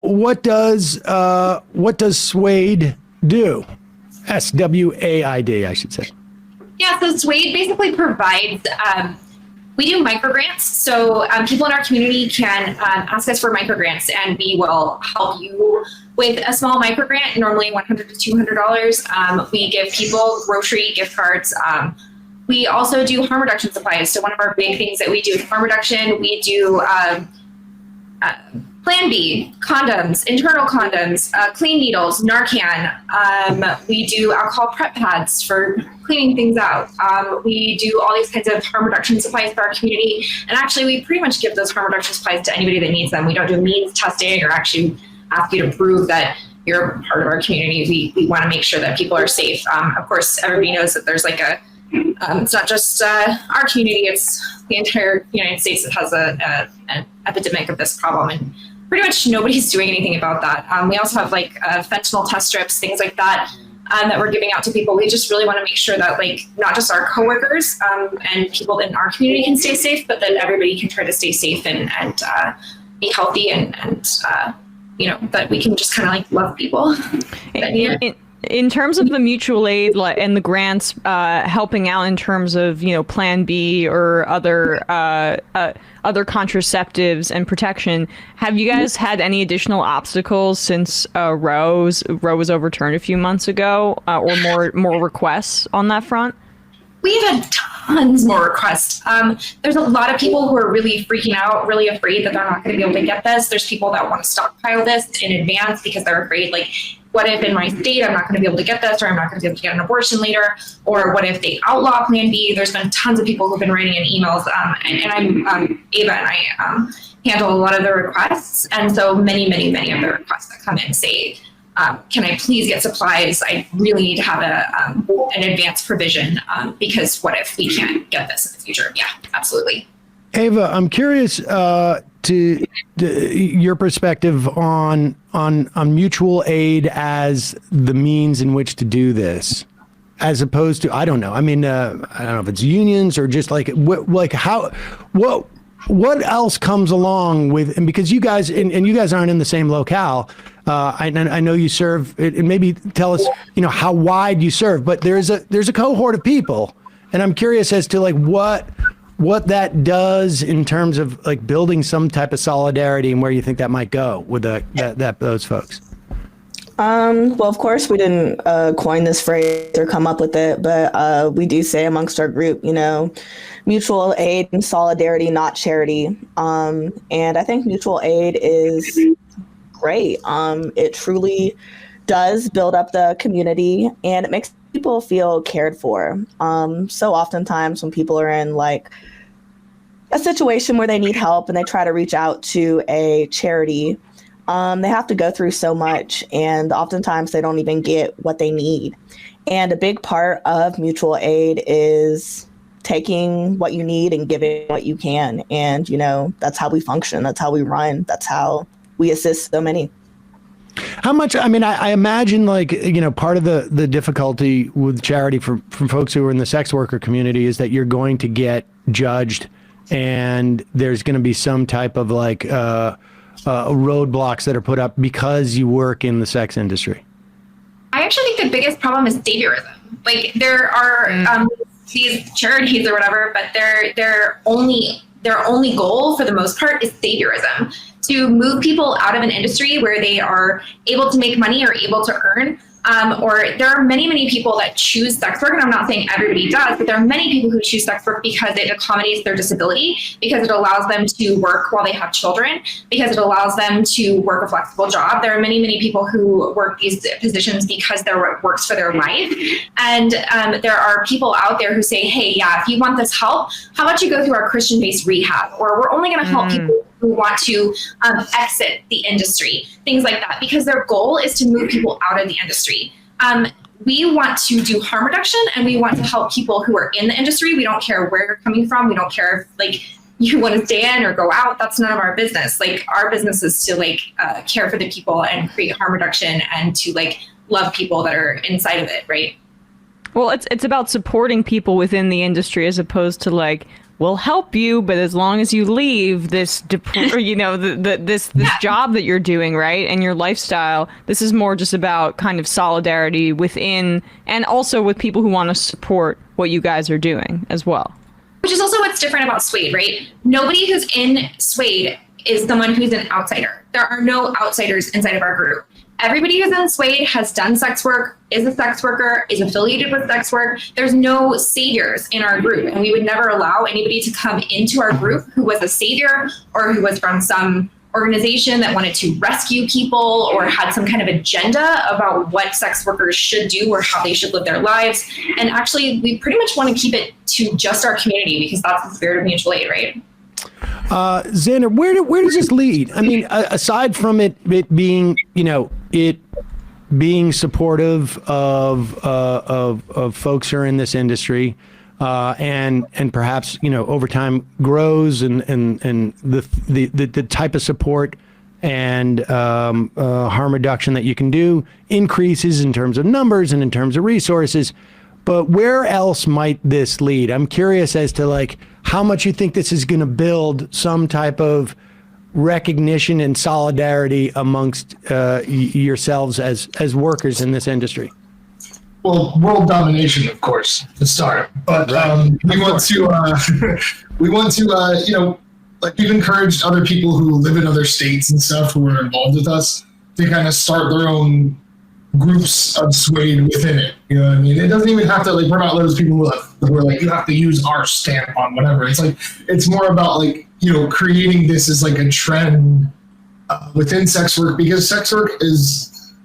what does SWAID do? SWAID, I should say. Yeah, so SWAID basically provides, we do microgrants. So people in our community can ask us for microgrants, and we will help you with a small microgrant, normally $100 to $200. We give people grocery gift cards. We also do harm reduction supplies. So one of our big things that we do is harm reduction. We do Plan B, condoms, internal condoms, clean needles, Narcan. We do alcohol prep pads for cleaning things out. We do all these kinds of harm reduction supplies for our community. And actually, we pretty much give those harm reduction supplies to anybody that needs them. We don't do means testing or actually ask you to prove that you're part of our community. We want to make sure that people are safe. Of course, everybody knows that there's like it's not just our community, it's the entire United States that has an epidemic of this problem. And pretty much nobody's doing anything about that. We also have like fentanyl test strips, things like that, that we're giving out to people. We just really want to make sure that like not just our coworkers and people in our community can stay safe, but that everybody can try to stay safe and be healthy and that we can just kind of like love people. In terms of the mutual aid and the grants helping out in terms of, Plan B or other contraceptives and protection, have you guys had any additional obstacles since Roe was overturned a few months ago, or more requests on that front? We've had tons more requests. There's a lot of people who are really freaking out, really afraid that they're not going to be able to get this. There's people that want to stockpile this in advance because they're afraid, like, what if in my state I'm not going to be able to get this, or I'm not going to be able to get an abortion later, or what if they outlaw Plan B? There's been tons of people who've been writing in emails, and I'm Ava, and I handle a lot of the requests, and so many of the requests that come in say, can I please get supplies? I really need to have an advance provision because what if we can't get this in the future? Yeah, absolutely. Ava, I'm curious to your perspective on mutual aid as the means in which to do this, as opposed to, I don't know. I mean, I don't know if it's unions or just like what else comes along with, and because you guys and you guys aren't in the same locale. I know you serve, and maybe tell us, how wide you serve, but there's a cohort of people, and I'm curious as to like what that does in terms of like building some type of solidarity and where you think that might go with those folks. Well, of course, we didn't coin this phrase or come up with it, but we do say amongst our group, mutual aid and solidarity, not charity. And I think mutual aid is great. It truly does build up the community, and it makes people feel cared for. So oftentimes when people are in like a situation where they need help and they try to reach out to a charity, they have to go through so much, and oftentimes they don't even get what they need. And a big part of mutual aid is taking what you need and giving what you can. And, that's how we function. That's how we run. That's how we assist so many. How much, I mean, I imagine like, part of the difficulty with charity from folks who are in the sex worker community is that you're going to get judged, and there's going to be some type of like roadblocks that are put up because you work in the sex industry. I actually think the biggest problem is saviorism. Like there are these charities or whatever, but their only goal for the most part is saviorism, to move people out of an industry where they are able to make money or able to earn. Or there are many people that choose sex work, and I'm not saying everybody does, but there are many people who choose sex work because it accommodates their disability, because it allows them to work while they have children, because it allows them to work a flexible job. There are many people who work these positions because what works for their life. And there are people out there who say, hey, yeah, if you want this help, how about you go through our Christian-based rehab? Or we're only going to help people who want to exit the industry, things like that, because their goal is to move people out of the industry. We want to do harm reduction, and we want to help people who are in the industry. We don't care where you're coming from. We don't care if like you want to stay in or go out. That's none of our business. Like our business is to like care for the people and create harm reduction and to like love people that are inside of it, right? Well, it's about supporting people within the industry as opposed to like we'll help you, but as long as you leave this, or, you know, this job that you're doing, right, and your lifestyle, this is more just about kind of solidarity within, and also with people who want to support what you guys are doing as well. Which is also what's different about Suede, right? Nobody who's in Suede is someone who's an outsider. There are no outsiders inside of our group. Everybody who's in Suede has done sex work, is a sex worker, is affiliated with sex work. There's no saviors in our group, and we would never allow anybody to come into our group who was a savior or who was from some organization that wanted to rescue people or had some kind of agenda about what sex workers should do or how they should live their lives. And actually, we pretty much want to keep it to just our community because that's the spirit of mutual aid, right? Xander, where does this lead? I mean, aside from it being, you know, it being supportive of folks who are in this industry, and perhaps, you know, over time grows and the type of support and harm reduction that you can do increases in terms of numbers and in terms of resources. But where else might this lead? I'm curious as to like how much you think this is going to build some type of recognition and solidarity amongst yourselves as workers in this industry. Well, world domination, of course, to start. But we want to, you know, like we've encouraged other people who live in other states and stuff who are involved with us to kind of start their own groups of Suede within it. You know what I mean? It doesn't even have to, like, we're not those people who are like, you have to use our stamp on whatever. It's like, it's more about like, you know, creating this as like a trend within sex work, because sex work is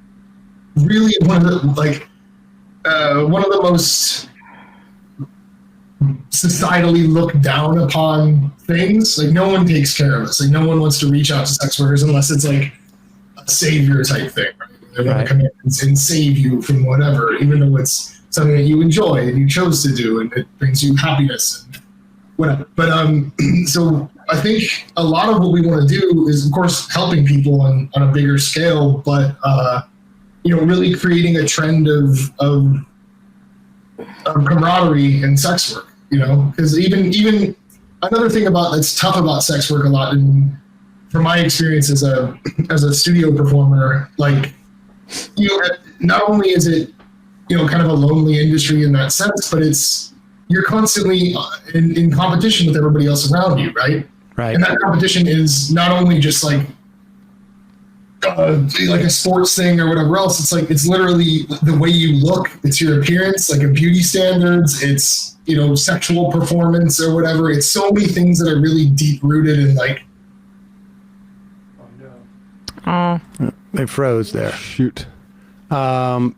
really one of the most societally looked down upon things. Like, no one takes care of us. Like, no one wants to reach out to sex workers unless it's like a savior type thing, right? They're going to come in and save you from whatever, even though it's something that you enjoy and you chose to do and it brings you happiness and whatever. But so I think a lot of what we want to do is, of course, helping people on a bigger scale, but you know, really creating a trend of camaraderie in sex work. You know, because even another thing that's tough about sex work a lot, and from my experience as a studio performer, like, you know, not only is it, you know, kind of a lonely industry in that sense, but you're constantly in competition with everybody else around you, right? Right. And that competition is not only just like a sports thing or whatever else. It's like, it's literally the way you look. It's your appearance, like a beauty standards. It's, you know, sexual performance or whatever. It's so many things that are really deep rooted in like. Oh, They froze there. Shoot. Ava,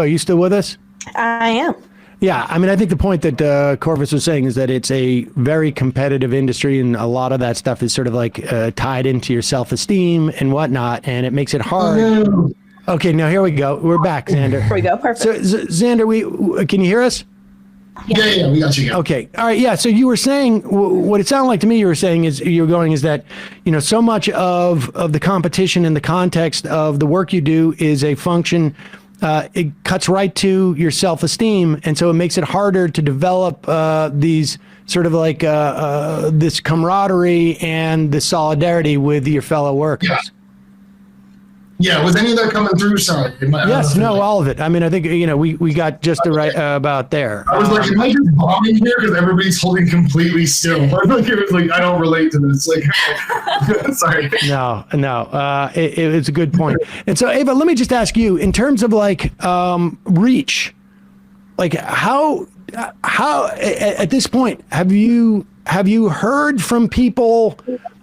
are you still with us? I am. Yeah, I mean, I think the point that Corvus was saying is that it's a very competitive industry, and a lot of that stuff is sort of like tied into your self-esteem and whatnot, and it makes it hard. Okay, now here we go. We're back, Xander. Here we go. Perfect. So, Xander, can you hear us? Yeah, we got you. Okay. All right. Yeah. So you were saying, what it sounded like to me you were saying is that, you know, so much of the competition in the context of the work you do is a function, it cuts right to your self-esteem. And so it makes it harder to develop these sort of like this camaraderie and the solidarity with your fellow workers. Yeah, was any of that coming through? Sorry. Yes, no, all of it. I mean, I think, you know, we got just the right about there. I was like, am I just bombing here because everybody's holding completely still? I like, it was like, I don't relate to this. Like, sorry. No, it's a good point. And so, Ava, let me just ask you, in terms of like reach, like how at this point have you heard from people?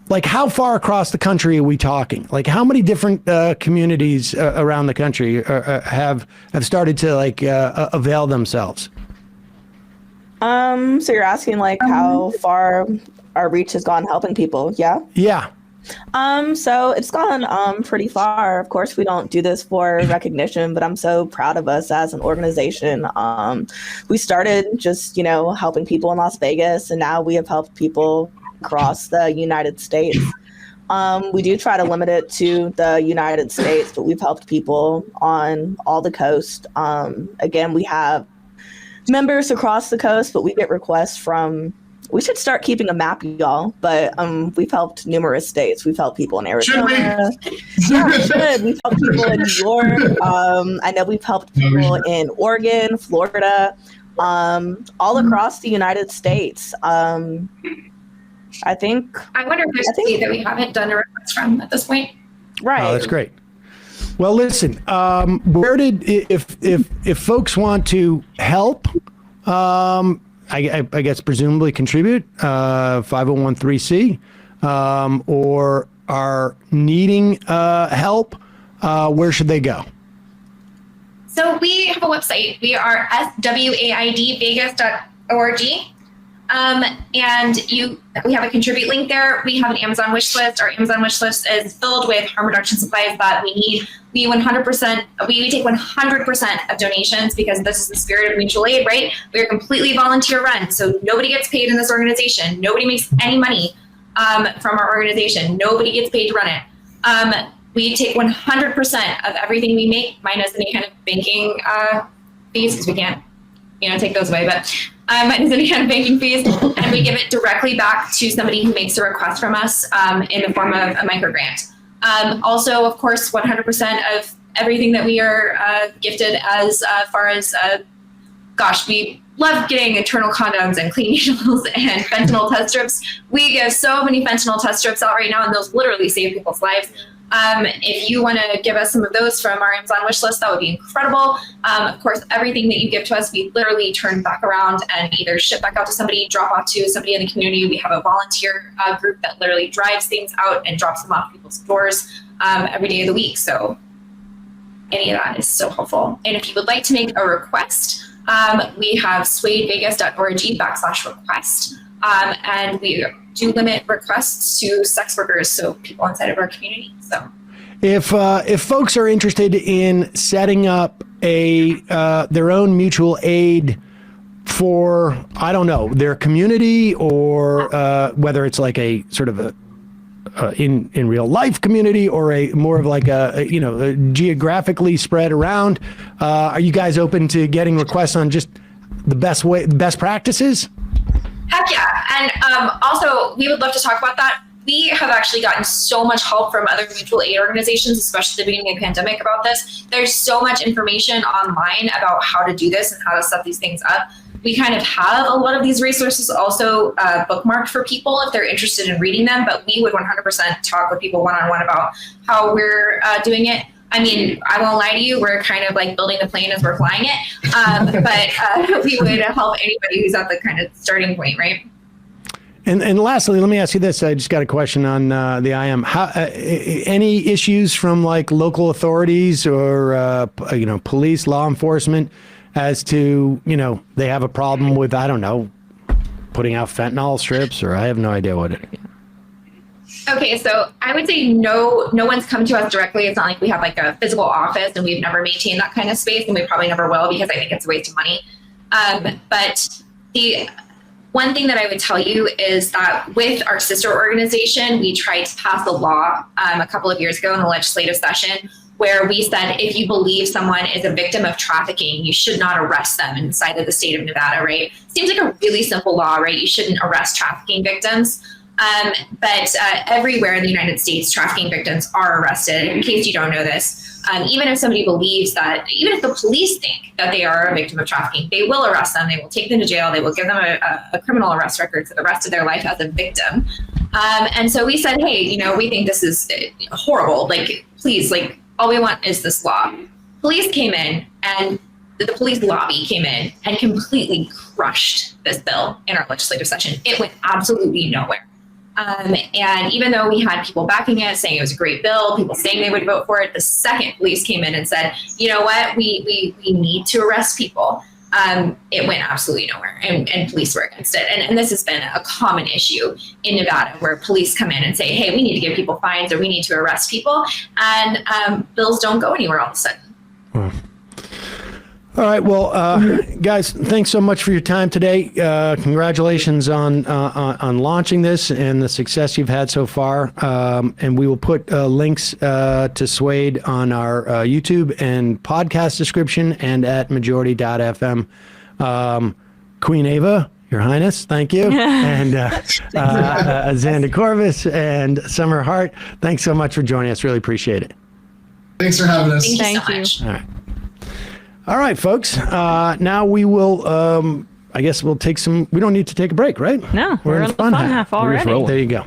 Like, how far across the country are we talking? Like, how many different communities around the country have started to like avail themselves? So you're asking like how far our reach has gone helping people, yeah? Yeah. So it's gone pretty far. Of course, we don't do this for recognition, but I'm so proud of us as an organization. We started just, you know, helping people in Las Vegas, and now we have helped people across the United States. We do try to limit it to the United States, but we've helped people on all the coast. Again, we have members across the coast, but we get requests from We should start keeping a map, y'all. But we've helped numerous states. We've helped people in Arizona. Yeah, we should. We've helped people in New York. I know we've helped people in Oregon, Florida, all across the United States. I think. I wonder if there's a state that we haven't done a request from at this point. Right. Oh, that's great. Well, listen, where did, if folks want to help, I guess presumably contribute, 501(c), or are needing help, where should they go? So we have a website. We are swaidvegas.org. And we have a contribute link there. We have an Amazon wish list. Our Amazon wish list is filled with harm reduction supplies that we need. We take 100% of donations because this is the spirit of mutual aid, right? We are completely volunteer run. So nobody gets paid in this organization. Nobody makes any money from our organization. Nobody gets paid to run it. We take 100% of everything we make, minus any kind of banking fees, because we can't, take those away, but minus any kind of banking fees, and we give it directly back to somebody who makes a request from us in the form of a microgrant. Also, of course, 100% of everything that we are gifted as far as, we love getting internal condoms and clean needles and fentanyl test strips. We give so many fentanyl test strips out right now, and those literally save people's lives. If you want to give us some of those from our Amazon wish list, that would be incredible. Of course, everything that you give to us, we literally turn back around and either ship back out to somebody, drop off to somebody in the community. We have a volunteer group that literally drives things out and drops them off people's doors every day of the week. So any of that is so helpful. And if you would like to make a request, we have swaidvegas.org/request. And we do limit requests to sex workers, so people inside of our community. So, if folks are interested in setting up their own mutual aid for, I don't know, their community, or whether it's like a sort of a in real life community, or a more of like a geographically spread around, are you guys open to getting requests on just the best practices? Heck yeah. And also, we would love to talk about that. We have actually gotten so much help from other mutual aid organizations, especially at the beginning of the pandemic, about this. There's so much information online about how to do this and how to set these things up. We kind of have a lot of these resources also bookmarked for people if they're interested in reading them, but we would 100% talk with people one-on-one about how we're doing it. I mean, I won't lie to you, we're kind of like building the plane as we're flying it, but we would help anybody who's at the kind of starting point, right? And lastly, let me ask you this. I just got a question on the IM. Any issues from like local authorities or, police, law enforcement as to, they have a problem with, I don't know, putting out fentanyl strips, or I have no idea what it is. Okay, so I would say no one's come to us directly. It's not like we have like a physical office, and we've never maintained that kind of space, and we probably never will, because I think it's a waste of money. But the one thing that I would tell you is that with our sister organization, we tried to pass a law a couple of years ago in the legislative session where we said if you believe someone is a victim of trafficking, you should not arrest them inside of the state of Nevada, right? Seems like a really simple law, right? You shouldn't arrest trafficking victims. But everywhere in the United States, trafficking victims are arrested. In case you don't know this, even if somebody believes that, even if the police think that they are a victim of trafficking, they will arrest them. They will take them to jail. They will give them a criminal arrest record for the rest of their life as a victim. And so we said, hey, we think this is horrible. Like, please, like, all we want is this law. Police came in, and the police lobby came in and completely crushed this bill in our legislative session. It went absolutely nowhere. And even though we had people backing it, saying it was a great bill, people saying they would vote for it, the second police came in and said, you know what, we need to arrest people. It went absolutely nowhere, and police were against it. And this has been a common issue in Nevada, where police come in and say, hey, we need to give people fines, or we need to arrest people. And bills don't go anywhere all of a sudden. All right. Well, guys, thanks so much for your time today. Congratulations on launching this and the success you've had so far. And we will put links to SWAID on our YouTube and podcast description and at majority.fm. Queen Ava, Your Highness, thank you. And Xander Corvus and Summer Hart, thanks so much for joining us. Really appreciate it. Thanks for having us. Thank you Thank so you. much. All right. All right, folks. Now we will, I guess we'll take some, we don't need to take a break, right? No, we're in the fun half We're just already. rolling. There you go.